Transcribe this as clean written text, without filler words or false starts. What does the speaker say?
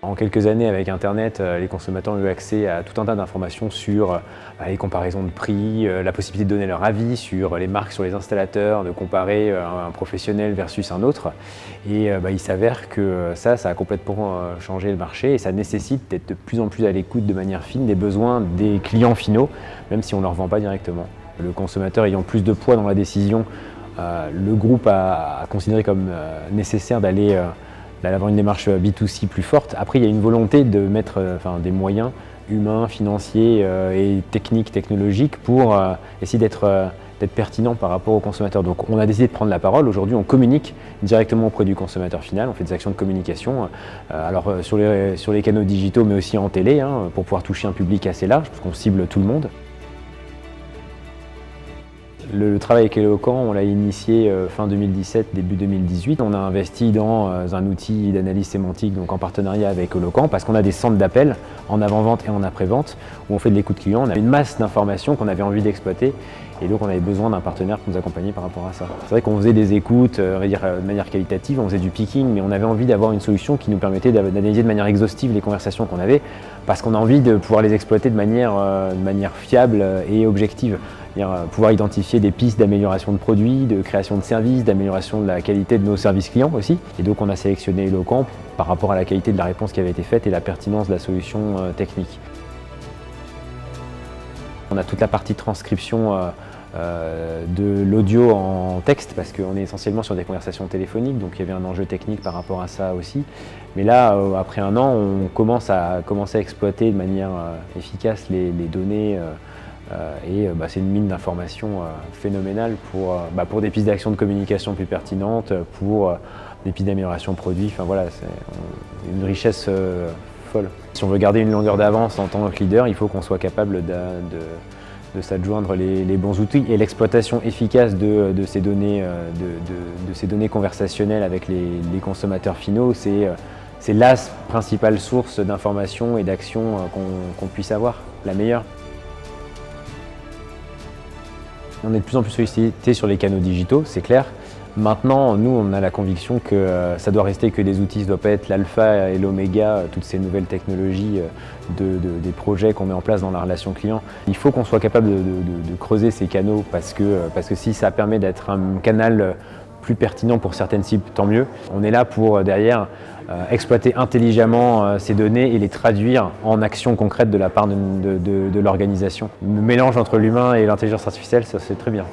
En quelques années, avec Internet, les consommateurs ont eu accès à tout un tas d'informations sur les comparaisons de prix, la possibilité de donner leur avis sur les marques, sur les installateurs, de comparer un professionnel versus un autre. Et il s'avère que ça a complètement changé le marché et ça nécessite d'être de plus en plus à l'écoute de manière fine des besoins des clients finaux, même si on ne leur vend pas directement. Le consommateur ayant plus de poids dans la décision, le groupe a considéré comme nécessaire d'aller avoir une démarche B2C plus forte. Après, il y a une volonté de mettre des moyens humains, financiers et techniques, technologiques pour essayer d'être pertinent par rapport au consommateur. Donc on a décidé de prendre la parole. Aujourd'hui, on communique directement auprès du consommateur final. On fait des actions de communication, sur les canaux digitaux, mais aussi en télé, pour pouvoir toucher un public assez large, parce qu'on cible tout le monde. Le travail avec Eloquent, on l'a initié fin 2017, début 2018. On a investi dans un outil d'analyse sémantique, donc en partenariat avec Eloquent, parce qu'on a des centres d'appel en avant-vente et en après-vente, où on fait de l'écoute client. On a une masse d'informations qu'on avait envie d'exploiter, et donc on avait besoin d'un partenaire pour nous accompagner par rapport à ça. C'est vrai qu'on faisait des écoutes de manière qualitative, on faisait du picking, mais on avait envie d'avoir une solution qui nous permettait d'analyser de manière exhaustive les conversations qu'on avait, parce qu'on a envie de pouvoir les exploiter de manière fiable et objective. Pouvoir identifier des pistes d'amélioration de produits, de création de services, d'amélioration de la qualité de nos services clients aussi. Et donc on a sélectionné Eloquent par rapport à la qualité de la réponse qui avait été faite et la pertinence de la solution technique. On a toute la partie transcription de l'audio en texte, parce qu'on est essentiellement sur des conversations téléphoniques, donc il y avait un enjeu technique par rapport à ça aussi. Mais là, après un an, on commence à exploiter de manière efficace les données. C'est une mine d'informations phénoménale pour des pistes d'action de communication plus pertinentes, pour des pistes d'amélioration produit. Enfin voilà, c'est une richesse folle. Si on veut garder une longueur d'avance en tant que leader, il faut qu'on soit capable de s'adjoindre les bons outils et l'exploitation efficace de ces données, de ces données conversationnelles avec les consommateurs finaux. C'est la principale source d'informations et d'actions qu'on puisse avoir, la meilleure. On est de plus en plus sollicité sur les canaux digitaux, c'est clair. Maintenant, nous, on a la conviction que ça doit rester que des outils, ça ne doit pas être l'alpha et l'oméga, toutes ces nouvelles technologies des projets qu'on met en place dans la relation client. Il faut qu'on soit capable de creuser ces canaux parce que si ça permet d'être un canal plus pertinent pour certaines cibles, tant mieux. On est là pour, derrière, exploiter intelligemment ces données et les traduire en actions concrètes de la part de l'organisation. Le mélange entre l'humain et l'intelligence artificielle, ça c'est très bien.